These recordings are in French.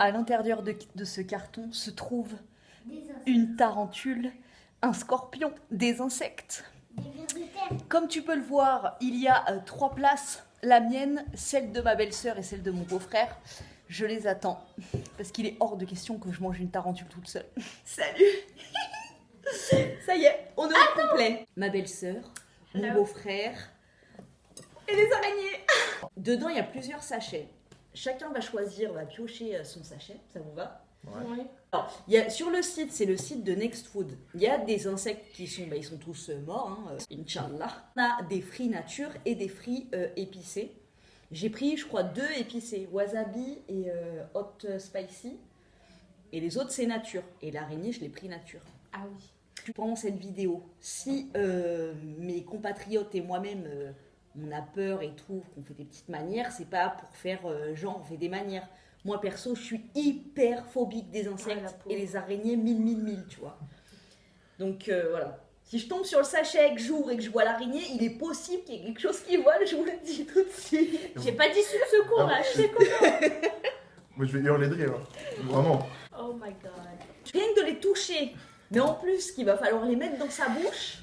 À l'intérieur de ce carton se trouve une tarentule, un scorpion, des insectes. Des vers de terre. Comme tu peux le voir, il y a 3 places. La mienne, celle de ma belle-sœur et celle de mon beau-frère. Je les attends parce qu'il est hors de question que je mange une tarentule toute seule. Salut. Ça y est, on est au complet. Ma belle-sœur, mon beau-frère et les araignées. Dedans, il y a plusieurs sachets. Chacun va choisir, va piocher son sachet. Ça vous va? Ouais. Alors, sur le site, c'est le site de Next Food. Il y a des insectes qui sont, ils sont tous morts, hein, Inch'Allah. On a des fruits nature et des fruits épicés. J'ai pris, je crois, 2 épicés, wasabi et hot spicy. Et les autres, c'est nature. Et l'araignée, je l'ai pris nature. Ah oui. Pendant cette vidéo, si mes compatriotes et moi-même, on a peur et tout, qu'on fait des petites manières, c'est pas pour faire genre on fait des manières. Moi perso, je suis hyper phobique des insectes et les araignées, mille, tu vois. Donc voilà. Si je tombe sur le sachet que j'ouvre et que je vois l'araignée, il est possible qu'il y ait quelque chose qui vole, je vous le dis tout de suite. J'ai pas d'issue de secours là, je sais comment. Moi je vais hurler de rire, vraiment. Oh my god. Rien que de les toucher, mais en plus qu'il va falloir les mettre dans sa bouche.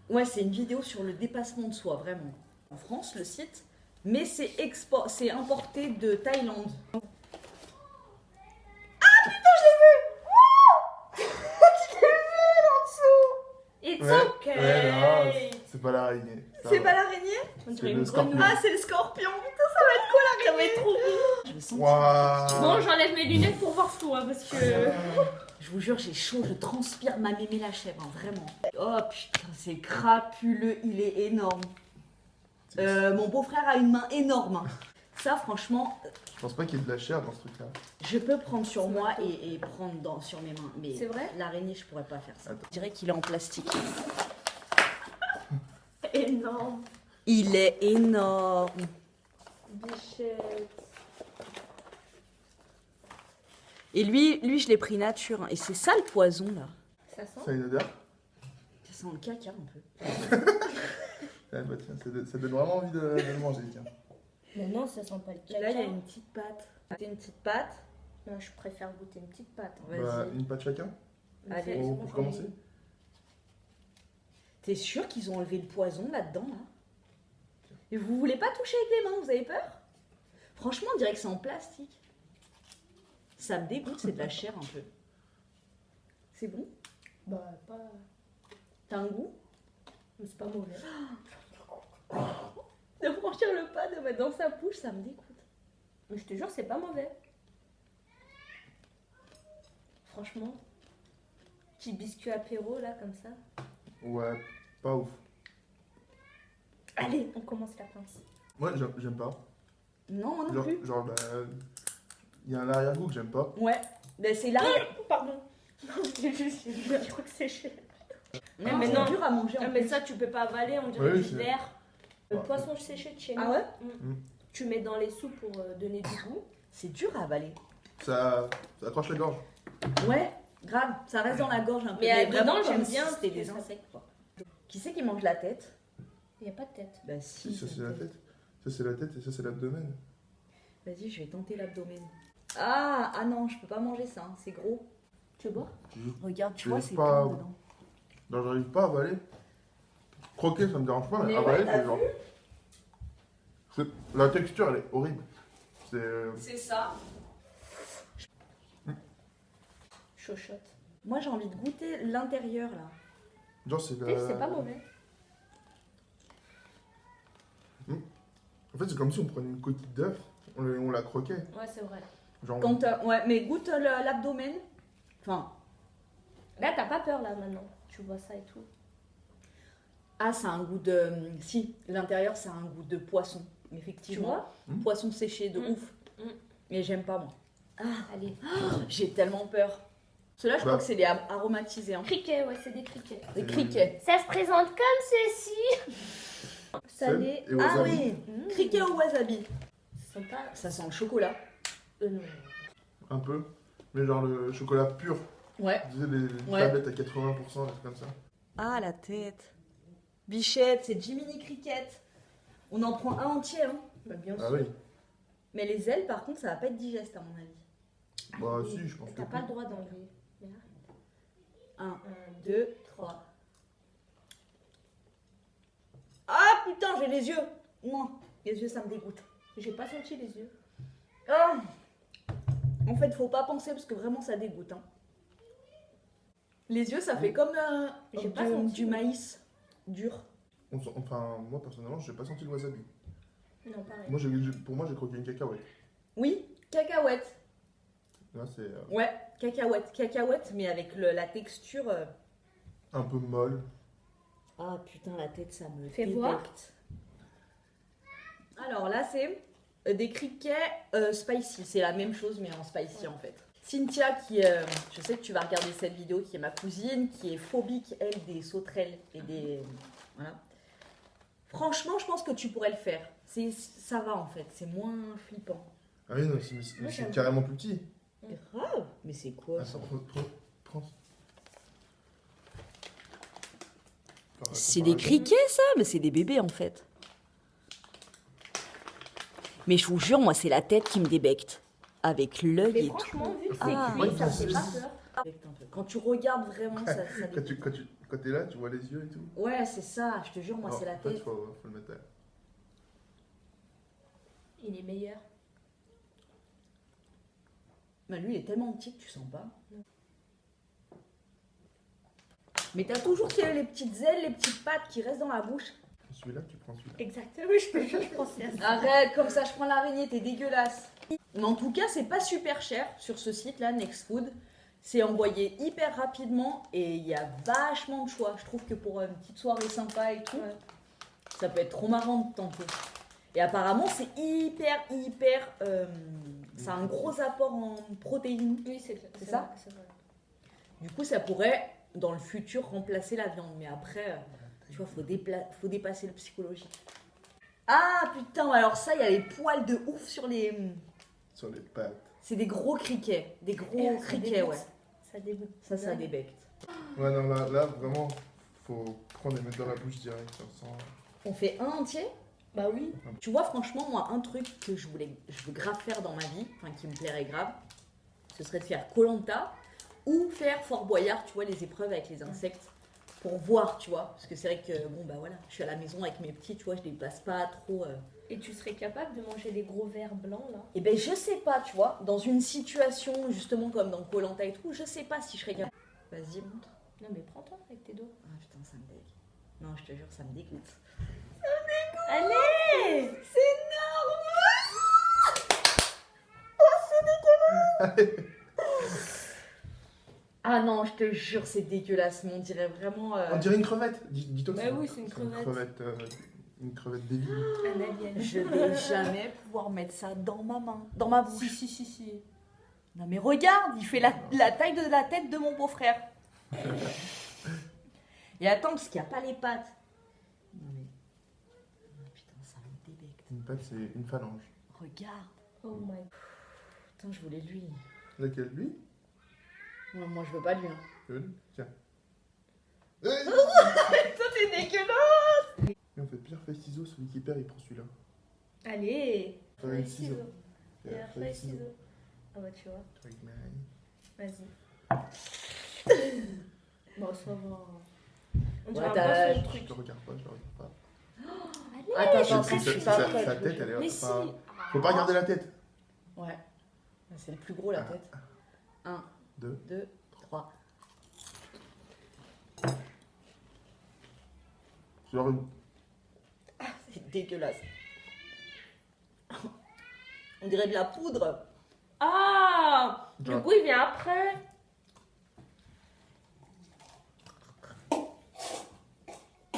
Ouais, c'est une vidéo sur le dépassement de soi, vraiment. En France, le site, mais c'est importé de Thaïlande. It's Ouais, okay. ouais, non, c'est pas l'araignée. C'est pas l'araignée? On C'est dirait le une scorpion. grenouille. Ah, c'est le scorpion. Putain, ça va être quoi Ça va l'araignée? être trop beau. Je me sens. Waouh. Bon, j'enlève mes lunettes pour voir tout, hein, parce que. Je vous jure, j'ai chaud, je transpire ma mémé la chèvre, hein, vraiment. Oh putain, c'est crapuleux, il est énorme. Mon beau-frère a une main énorme. Hein. Ça, franchement, Je pense pas qu'il y ait de la chair dans ce truc-là. je peux prendre sur C'est moi marteau. et prendre sur mes mains. Mais C'est vrai? l'araignée, je pourrais pas faire ça. Attends. Je dirais qu'il est en plastique. Énorme. Il est énorme. Bichette. Et lui, je l'ai pris nature. Hein. Et c'est ça le poison, là. Ça sent? Ça a une odeur? Ça sent le caca, un peu. Ah, bah, tiens, ça donne vraiment envie de le manger, tiens. Mais non, ça sent pas le caca. Là, il y a une petite pâte. C'est une petite pâte. Non, je préfère goûter une petite pâte. hein. Vas-y. Bah, une patte chacun Allez. C'est pour, bon, j'en ai commencer. une. T'es sûr qu'ils ont enlevé le poison là-dedans, là? Et vous voulez pas toucher avec les mains, vous avez peur? Franchement, on dirait que c'est en plastique. Ça me dégoûte, c'est de la chair un peu. C'est bon? Bah, pas. T'as un goût? Mais c'est pas mauvais. De franchir le pas, de mettre dans sa bouche, ça me dégoûte. Mais je te jure, c'est pas mauvais. Franchement. Petit biscuit apéro, là, comme ça. Ouais, pas ouf. Allez, on commence la pince. Moi, j'aime pas. Non, moi non Genre, plus. bah, il y a un arrière-goût que j'aime pas. Ouais, ben c'est là. Pardon. J'ai juste eu un truc séché. Mais mais c'est non. dur à manger. Ah, En mais plus. ça, tu peux pas avaler, on dirait Oui, du c'est- verre. Le Ouais. poisson séché de chez nous. Ah ouais? Tu mets dans les soupes pour donner du goût. C'est dur à avaler. Ça accroche la gorge. Ouais, grave, ça reste dans la gorge un peu. Mais vraiment dedans, comme j'aime si bien c'était que des ça- insectes, quoi. Qui c'est qui mange la tête? Il n'y a pas de tête. Bah Si, si. ça c'est la tête. Ça c'est la tête et ça c'est l'abdomen. Vas-y, je vais tenter l'abdomen. Ah non, je peux pas manger ça, hein, c'est gros. Tu veux boire? Regarde, tu Je vois, laisse c'est pas- plein dedans. Non, j'arrive pas à avaler. Croquer, ça me dérange pas, mais Mais avaler, ouais, t'as c'est genre. La texture, elle est horrible. C'est. C'est ça. Chochotte. Moi, j'ai envie de goûter l'intérieur, là. Genre, c'est Tu sais, la. c'est pas mauvais. En fait, c'est comme si on prenait une coquille d'œuf, on la croquait. Ouais, c'est vrai. Genre. Quand, ouais, mais goûte l'abdomen. Enfin, Là, t'as pas peur, là, maintenant. Tu vois ça et tout. ah, ça a un goût de... Si, l'intérieur, ça a un goût de poisson, Tu effectivement. vois? Poisson séché, de Mm. ouf. Mm. Mais j'aime pas, moi. Allez. J'ai tellement peur. Ceux-là, je Bah. crois que c'est les aromatisés. Hein. Criquet, ouais, c'est des criquets. Des criquets. Ça se présente comme ceci. Salé. Et Ah wasabi. oui, criquets au wasabi. Sympa. Ça sent le chocolat. Non. Un peu. Mais genre le chocolat pur. Ouais. Tu sais, les Ouais. tablettes à 80%, des trucs comme ça. Ah, la tête. Bichette, c'est Jiminy Cricket. On en prend un entier, hein. Bah, bien Ah sûr. oui. Mais les ailes, par contre, ça va pas être digeste à mon avis. Bah si, je pense que... T'as pas le droit d'enlever. Mais arrête. 1, 2, 3. Ah putain, j'ai les yeux. Non, les yeux, ça me dégoûte. J'ai pas senti les yeux. Ah. En fait, faut pas penser parce que vraiment, ça dégoûte. Hein. Les yeux, ça fait comme J'ai pas senti. du maïs dur. Enfin, moi personnellement, j'ai pas senti le wasabi. Non, pareil. Moi, pour moi, j'ai croqué une cacahuète. Oui, cacahuète. Là, c'est Ouais, cacahuète. Cacahuète, mais avec la texture. un peu molle. Ah putain, la tête, ça me Fais voir. débecte. Alors là, c'est des criquets spicy. C'est la même chose, mais en spicy en fait. Cynthia, je sais que tu vas regarder cette vidéo, qui est ma cousine, qui est phobique, elle, des sauterelles et des... Voilà. Franchement, je pense que tu pourrais le faire. Ça va en fait, c'est moins flippant. Ah oui, non, c'est carrément plus petit. Grave. Mais c'est quoi ça? Attends, prends. C'est des criquets ça? Mais c'est des bébés en fait. Mais je vous jure, moi c'est la tête qui me débecte. Avec l'œil Mais et tout. franchement, vu que c'est Ah. cuit, ça me fait pas peur. Quand tu regardes vraiment, ça Quand dégoûte. t'es là, tu vois les yeux et tout. Ouais, c'est ça, je te jure, moi Alors, c'est la en fait, tête. faut le mettre là. Il est meilleur. Mais lui, il est tellement petit que tu sens pas. Mais t'as toujours les petites ailes, les petites pattes qui restent dans la bouche. Celui-là, tu prends celui-là. Exactement, je te jure, je pensais à ça. Arrête, comme ça je prends l'araignée, t'es dégueulasse. Mais en tout cas, c'est pas super cher sur ce site-là, Next Food. C'est envoyé hyper rapidement et il y a vachement de choix. Je trouve que pour une petite soirée sympa et tout, Ouais. ça peut être trop marrant de tenter. Et apparemment, c'est hyper. Ça a un gros apport en protéines. Oui, c'est ça vrai, c'est vrai. Du coup, ça pourrait, dans le futur, remplacer la viande. Mais après, tu vois, faut dépasser le psychologique. Ah putain, alors ça, il y a les poils de ouf sur les... Sur les pattes. C'est des gros criquets. Des gros Et ça criquets, dégoûte. ouais. Ça dégoûte. Ça débecte. Ouais, non, là, vraiment, faut prendre et mettre dans la bouche direct. Sans... On fait un entier? Bah oui. Tu vois, franchement, moi, un truc que je veux grave faire dans ma vie, enfin qui me plairait grave, ce serait de faire Koh-Lanta ou faire Fort Boyard, tu vois, les épreuves avec les insectes, pour voir, tu vois. Parce que c'est vrai que, bon, bah voilà, je suis à la maison avec mes petits, tu vois, je les passe pas trop. Et tu serais capable de manger les gros vers blancs là? Et ben, je sais pas, tu vois, dans une situation, justement, comme dans Koh-Lanta et tout, je sais pas si je serais capable. Vas-y, montre. Non mais prends-toi avec tes doigts. Ah putain, ça me dégoûte. Non, je te jure, ça me dégoûte. Allez! C'est énorme! Ah non, je te jure, c'est dégueulasse, mais on dirait vraiment... On dirait une crevette. Dis-toi que Bah oui, c'est une crevette. Une crevette dévie. Un alien. Je vais jamais pouvoir mettre ça dans ma main, dans ma bouche. Si. Non mais regarde, il fait la taille de la tête de mon beau-frère. Et attends, parce qu'il n'y a pas les pattes. Non mais... Oh, putain, ça me débecte. Une patte, c'est une phalange. Regarde. Oh my. Putain, je voulais lui. Lequel, lui? Non, moi je veux pas lui. Hein. Lui. Tiens. Toi t'es dégueulasse. Et on fait pierre, feuille, ciseaux. Celui qui perd, il prend celui-là. Allez! Feuille, ciseaux. Pierre, feuille, ciseaux. Ah bah tu vois. Avec Marie. Vas-y. Bon, ça va. On dirait Ouais, un t'as- peu son Je truc. te regarde pas, je te regarde pas. Attends, Sa- c'est sa- pas sa- prêt. Sa tête, elle est... Mais si! enfin, faut pas regarder la tête. Ouais. C'est le plus gros la tête. 1, 2. 2, 3. Genre, C'est dégueulasse. On dirait de la poudre. Ah! Le Genre. goût il vient après.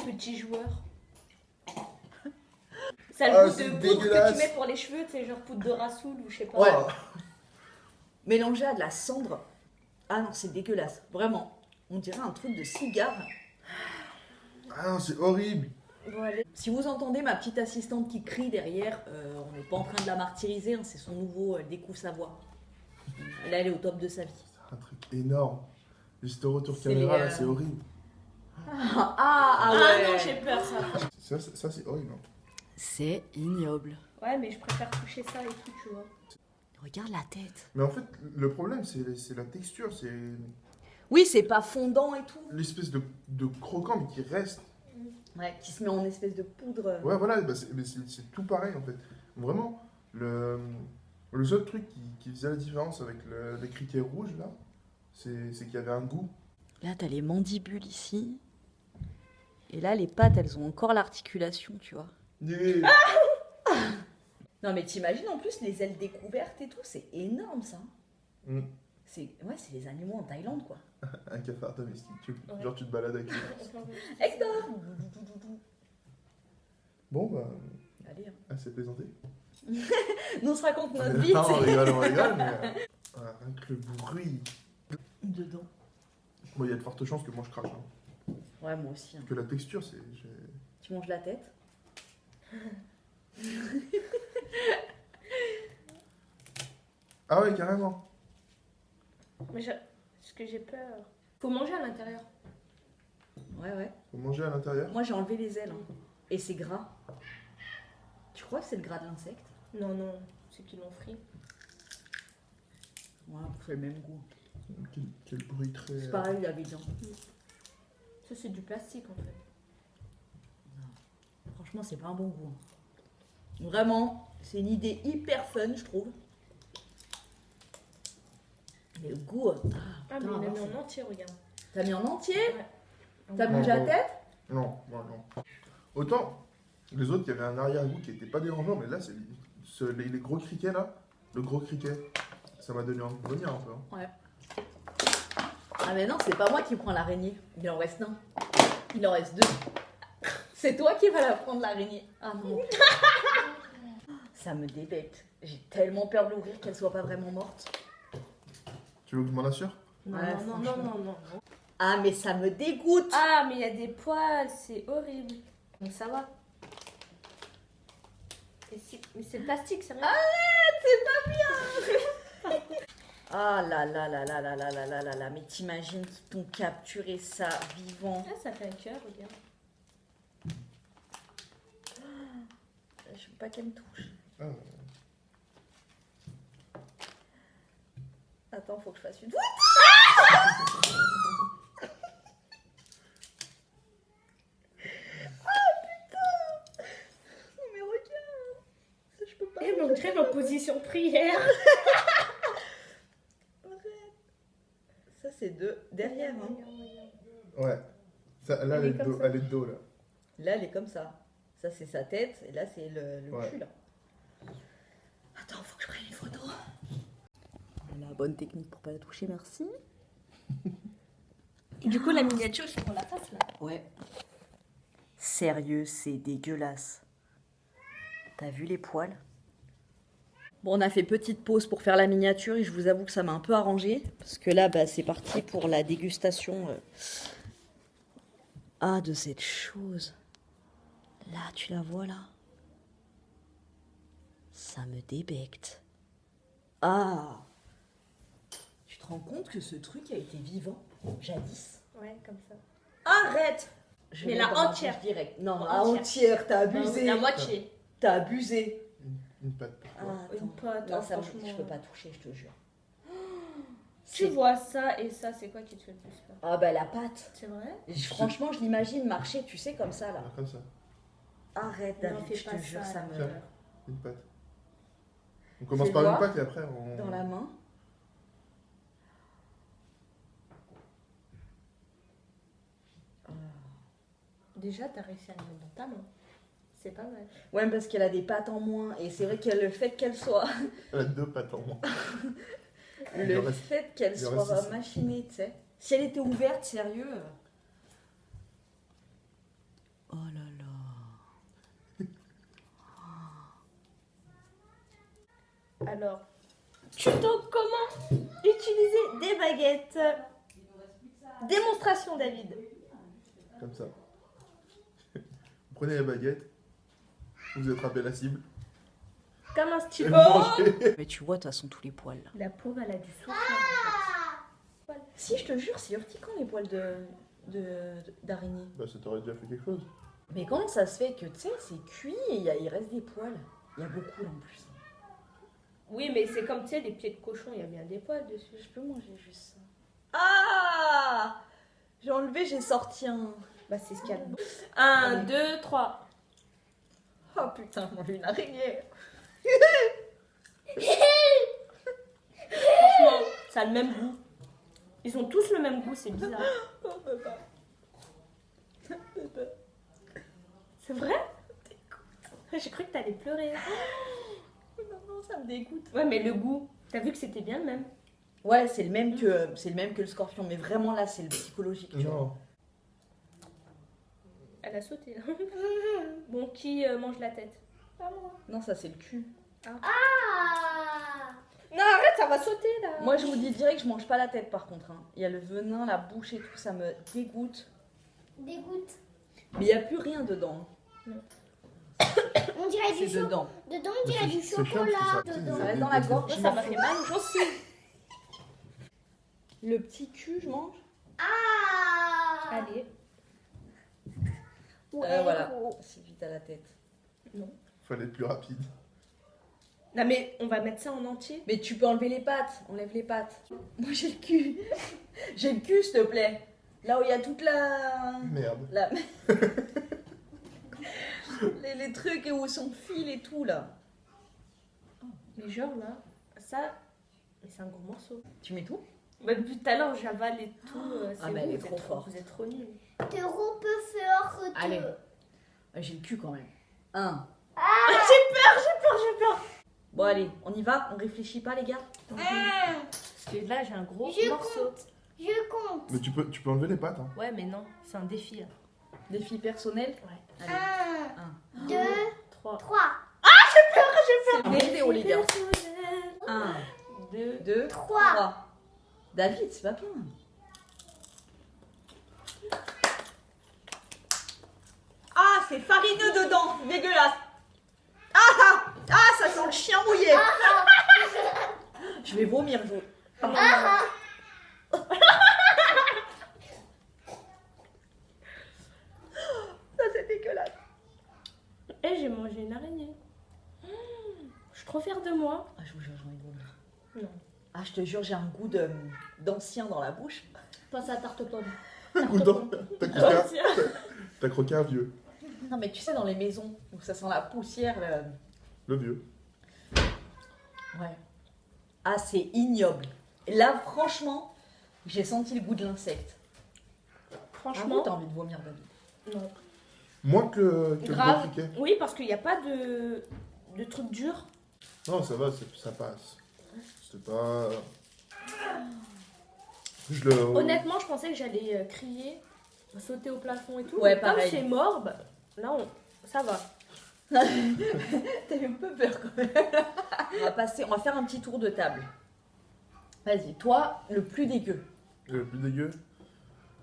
Petit joueur. Ça a le Ah, goût c'est de poudre que dégueulasse. tu mets pour les cheveux, tu sais, genre poudre de rassoul ou je sais pas. Ouais. oh. Mélangé à de la cendre. Ah non, c'est dégueulasse. Vraiment. On dirait un truc de cigare. Ah non, c'est horrible. Bon, allez. Si vous entendez ma petite assistante qui crie derrière, on n'est pas en train de la martyriser. Hein, c'est son nouveau découvre sa voix. Là, elle est au top de sa vie. C'est un truc énorme. Juste au retour C'est caméra, les, là, c'est horrible. Ah Ah ouais. non, j'ai peur ça. Ça c'est horrible. Hein. C'est ignoble. Ouais, mais je préfère toucher ça et tout, tu vois. Regarde la tête. Mais en fait, le problème, c'est la texture, c'est Oui, c'est pas fondant et tout. l'espèce de croquant, mais qui reste. Ouais, qui se met en espèce de poudre. Ouais, voilà, bah, c'est tout pareil, en fait. Vraiment, le seul truc qui faisait la différence avec les criquets rouges, là, c'est qu'il y avait un goût. Là, t'as les mandibules ici. Et là, les pattes, elles ont encore l'articulation, tu vois. Non, mais t'imagines en plus les ailes découvertes et tout, c'est énorme ça. Mm. C'est les animaux en Thaïlande quoi. Un cafard domestique, Ouais. genre tu te balades avec lui. Hector. Bon, bah, Allez, hein. assez plaisanté. Nous on se raconte notre vie. Non, on rigole, mais rien que le bruit. Dedans. Bon, il y a de fortes chances que moi je crache. Hein. Ouais, moi aussi. Hein. Parce que la texture, c'est. Tu manges la tête. Ah ouais, carrément. Mais ce que j'ai peur. Faut manger à l'intérieur. Ouais. Faut manger à l'intérieur. Moi j'ai enlevé les ailes. Hein. Et c'est gras. Tu crois que c'est le gras de l'insecte? Non, non, c'est qu'ils l'ont frit. Ouais, c'est le même goût. Quel bruit très. C'est pareil, il avait bien. Ça, c'est du plastique en fait. Franchement, c'est pas un bon goût. Hein. Vraiment, c'est une idée hyper fun, je trouve. Mais le goût. Ah, mais putain, il l'a hein, mis c'est- en entier, regarde. T'as mis en entier? Ouais. T'as Non, bougé la non. tête? Non, moi non. Autant, les autres, il y avait un arrière-goût qui était pas dérangeant, mais là, c'est les gros criquets là. Le gros criquet, ça m'a donné envie de vomir un peu. Hein. Ouais. Ah mais non, c'est pas moi qui prends l'araignée. Il en reste un. Il en reste deux. C'est toi qui vas la prendre l'araignée. Ah non. Ça me débecte. J'ai tellement peur de l'ouvrir qu'elle soit pas vraiment morte. Tu veux que je m'en assure? Non, Ouais, non, non, franchement. non, non, non. Ah mais ça me dégoûte. Ah, mais il y a des poils, c'est horrible. Donc ça va. Mais c'est plastique, c'est rien. Ah là là là là là là là là là là. Mais t'imagines qu'ils t'ont capturé ça vivant. Ah, ça fait un cœur, regarde. Je veux pas qu'elle me touche. Ah, Attends, faut que je fasse une. Non mais regarde. Ça, je peux pas. Et on dirait en position prière. Ça c'est de derrière. Hein. ouais. Ça, là, Elle est comme ça. elle est de dos là. Là, elle est comme ça. Ça, c'est sa tête. Et là, c'est le Ouais. cul, là. Attends, faut que je prenne une photo. La bonne technique pour pas la toucher, merci. Et du coup, la miniature, c'est pour la face là. Ouais. Sérieux, c'est dégueulasse. T'as vu les poils? Bon, on a fait petite pause pour faire la miniature et je vous avoue que ça m'a un peu arrangé. Parce que là, bah, c'est parti pour la dégustation de cette chose. Là, tu la vois là? Ça me débecte. Ah! Tu te rends compte que ce truc a été vivant jadis? Ouais, comme ça. Arrête! Je Mais mets la dans ma entière. bouche direct. Non, La la entière, t'as abusé. La moitié. T'as abusé. Une patte pour toi. Ah, Une pote, non, ça, franchement. je peux pas toucher, je te jure. Tu C'est- vois ça et ça, c'est quoi qui te fait le plus peur? Ah bah la pâte. C'est vrai? Franchement, je l'imagine marcher, tu sais, comme ça là. Ah, comme ça. Arrête, Non, David, fais je te pas jure, ça, ça me... Tiens. Une patte. On commence Fais par voir. une patte et après on. Dans la main. Déjà, t'as réussi à le mettre dans ta main. C'est pas mal. Ouais, parce qu'elle a des pattes en moins. Et c'est vrai que le fait qu'elle soit... Elle a deux pattes en moins. Il le en reste- fait qu'elle il en reste soit six. machinée, tu sais. Si elle était ouverte, sérieux... Oh là là. Alors, tuto comment utiliser des baguettes. Démonstration, David. Comme ça. Vous prenez la baguette, vous attrapez la cible, Comme un et stylo. vous mangez. Mais tu vois, de toute façon, tous les poils là. La pauvre, elle a du souffle. En Si, je te jure, c'est urticant les poils d'araignée. Bah ça t'aurait déjà fait quelque chose. Mais comment ça se fait que, tu sais, c'est cuit et il reste des poils? Il y a beaucoup là en plus. Oui, mais c'est comme, tu sais, les pieds de cochon, il y a bien des poils dessus. Je peux manger juste ça. Ah! J'ai enlevé, j'ai sorti un... Bah, c'est ce qu'il y a de beau. 1, Allez. 2, 3. Oh putain, j'ai mangé une araignée. Franchement, ça a le même goût. Ils ont tous le même goût, c'est bizarre. On peut pas. C'est vrai? J'ai cru que t'allais pleurer. Non, ça me dégoûte. Ouais, mais le goût, t'as vu que c'était bien le même? Ouais, c'est le même que le scorpion, mais vraiment là, c'est le psychologique. Tu vois. Non. Elle a sauté là. Bon, qui mange la tête? Pas moi. Non, ça c'est le cul. Non, arrête, ça va sauter là. Moi, je vous dis direct, je mange pas la tête par contre. Hein. Il y a le venin, la bouche et tout, ça me dégoûte. Dégoûte. Mais il y a plus rien dedans. On dirait C'est du chocolat. dedans. Dedans, on dirait du C'est chiant chocolat. parce que ça- Dedans. Ça reste dans la gorge. Ça m'a fait mal, j'en suis. Le petit cul, je mange. Ah. Allez. Ouais, Voilà. gros. C'est vite à la tête. Fallait être plus rapide. Non, mais on va mettre ça en entier. Mais tu peux enlever les pattes. Enlève les pattes. Moi, j'ai le cul. J'ai le cul, s'il te plaît. Là où il y a toute la... Merde. la... les trucs où son fil et tout, là. Mais genre là, ça, mais c'est un gros morceau. Tu mets tout? Bah, depuis tout à l'heure, j'avale et tout. Ah, mais elle est vous trop êtes forte. Vous êtes trop nuls. Te repeux fort. Allez. Ouais, j'ai le cul quand même. 1. J'ai peur. Bon, allez, on y va? On réfléchit pas, les gars? Parce que là, j'ai un gros Je morceau. compte. Je compte. Mais tu peux enlever les pattes. Hein. Ouais, mais non, c'est un défi. Là. Défi personnel? Ouais. Allez. 1, 2, 3. 3. C'est une vidéo, les gars. 1, 2. 2, 3. 3. David, c'est pas bien. Ah, c'est farineux dedans, dégueulasse. Ça sent le chien mouillé. Je vais vomir, Jo. Ça, c'est dégueulasse. Et j'ai mangé une araignée. Je suis trop fière de moi. Ah, je vous jure, j'ai envie de vomir. Non. Ah, je te jure, j'ai un goût d'ancien dans la bouche. Pense à tarte pomme. Écoute, t'as croqué un vieux. Non, mais tu sais, dans les maisons où ça sent la poussière. Le vieux. Ouais. Ah, c'est ignoble. Et là, franchement, j'ai senti le goût de l'insecte. Franchement, t'as envie de vomir, David? non. Moins que le Grave. gros criquet. Oui, parce qu'il n'y a pas de truc dur. Non, ça va, ça passe. C'est pas. Je le. Honnêtement, je pensais que j'allais crier, sauter au plafond et tout. Ouais, Mais comme pareil. c'est mort, bah, là, ça va. T'as eu un peu peur quand même. On va faire un petit tour de table. Vas-y, toi, le plus dégueu. Le plus dégueu,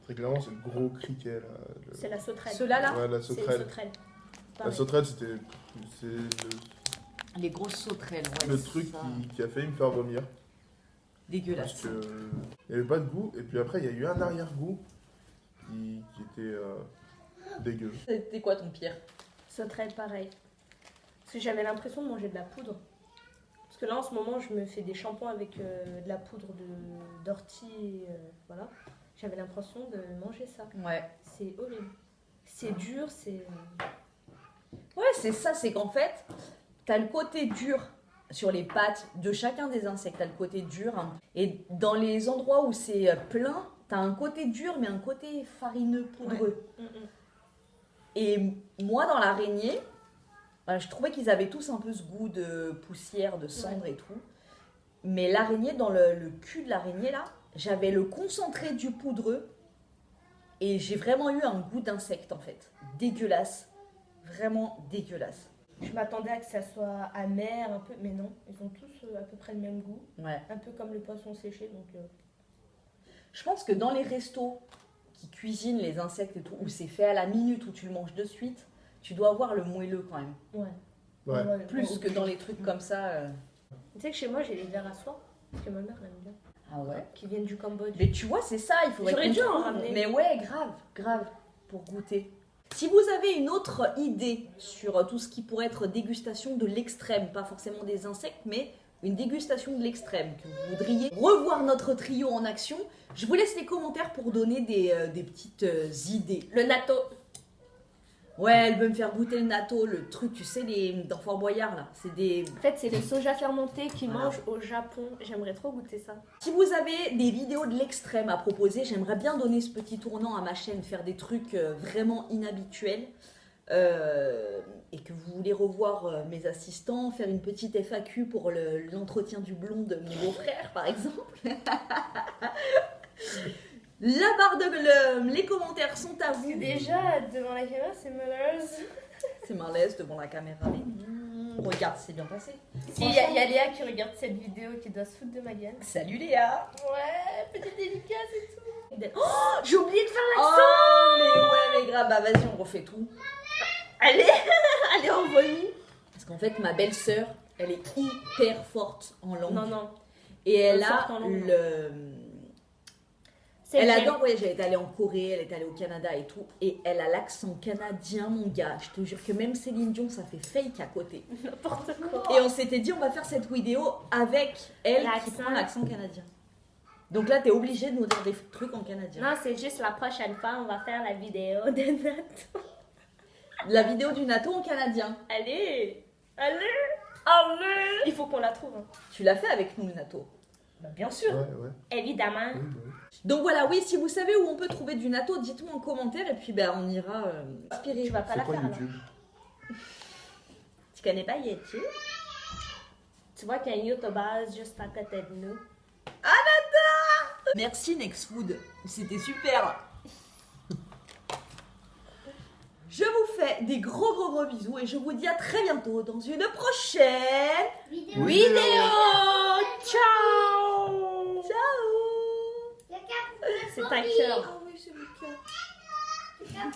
très clairement, c'est le gros criquet là. C'est la sauterelle. Ceux-là, là Ouais, la C'est une sauterelle. sauterelle. La Pareil. sauterelle, c'est Les grosses sauterelles, ouais. le c'est truc ça. qui a failli me faire vomir. Parce Dégueulasse. que il n'y avait pas de goût. Et puis après, il y a eu un arrière-goût qui était dégueu. C'était quoi ton pire? Sauterelle, pareil. Parce que j'avais l'impression de manger de la poudre. Parce que là, en ce moment, je me fais des shampoings avec de la poudre d'ortie. Voilà. J'avais l'impression de manger ça. Ouais. C'est horrible. C'est dur, c'est. Ouais, c'est ça, c'est qu'en fait, t'as le côté dur sur les pattes de chacun des insectes, t'as le côté dur. Hein. Et dans les endroits où c'est plein, t'as un côté dur, mais un côté farineux, poudreux. Et moi, dans l'araignée, je trouvais qu'ils avaient tous un peu ce goût de poussière, de cendre et tout. Mais l'araignée, dans le cul de l'araignée, là, j'avais le concentré du poudreux. Et j'ai vraiment eu un goût d'insecte, en fait. Dégueulasse. Vraiment dégueulasse. Je m'attendais à que ça soit amer un peu, mais non. Ils ont tous à peu près le même goût. Ouais. Un peu comme le poisson séché, donc. Je pense que dans les restos qui cuisinent les insectes et tout, où c'est fait à la minute, où tu le manges de suite, tu dois avoir le moelleux quand même. Ouais. Ouais. Plus que dans les trucs comme ça. Tu sais que chez moi, j'ai les verres à soie. Parce que ma mère l'aime bien. Ah ouais. Qui viennent du Cambodge. Mais tu vois, c'est ça, il faudrait J'aurais qu'on dû en trouve. ramener. Mais ouais, grave, pour goûter. Si vous avez une autre idée sur tout ce qui pourrait être dégustation de l'extrême, pas forcément des insectes, mais une dégustation de l'extrême, que vous voudriez revoir notre trio en action, je vous laisse les commentaires pour donner des petites idées. Le natto. Ouais, elle veut me faire goûter le natto, le truc, tu sais, dans Fort Boyard, là. C'est des... En fait, c'est le soja fermenté qu'ils Voilà. mangent au Japon. J'aimerais trop goûter ça. Si vous avez des vidéos de l'extrême à proposer, j'aimerais bien donner ce petit tournant à ma chaîne, faire des trucs vraiment inhabituels. Et que vous voulez revoir mes assistants, faire une petite FAQ pour l'entretien du blond de mon beau-frère, par exemple. La barre de les commentaires sont à vous. Déjà, devant la caméra, c'est malheureuse. C'est malaise devant la caméra. Regarde, c'est bien passé. Si, il y a Léa qui regarde cette vidéo qui doit se foutre de ma gueule. Salut Léa. Ouais, petite dédicace et tout. Oh, J'ai oublié de faire l'accent. oh, mais ouais, mais grave, bah vas-y, on refait tout. Allez, allez, on vomi. Parce qu'en fait, ma belle-sœur, elle est hyper forte en langue. Non, non. Et elle a Forte en langue, Elle adore voyager. Elle est allée en Corée, elle est allée au Canada et tout. Et elle a l'accent canadien, mon gars. Je te jure que même Céline Dion, ça fait fake à côté. N'importe quoi. Et on s'était dit, on va faire cette vidéo avec elle qui L'accent. prend l'accent canadien. Donc là, t'es obligé de nous dire des trucs en canadien. Non, c'est juste la prochaine fois, on va faire la vidéo de natto. La vidéo du natto en canadien. Allez, allez, allez. Il faut qu'on la trouve. Hein. Tu l'as fait avec nous, le natto. Bah, bien sûr. Ouais. Évidemment. Oui, bah oui. Donc voilà, oui, si vous savez où on peut trouver du natto, dites-moi en commentaire et puis ben, on ira inspirer. Tu vas pas C'est la quoi faire alors. YouTube? Tu connais pas YouTube? Tu vois qu'il y a une youtubase juste à côté de nous. Merci Nextfood, c'était super. Je vous fais des gros bisous et je vous dis à très bientôt dans une prochaine Vidéo. vidéo. Ciao. Ciao. Il y a qu'à C'est un cœur. Ah oui, c'est le cœur. Il y a qu'à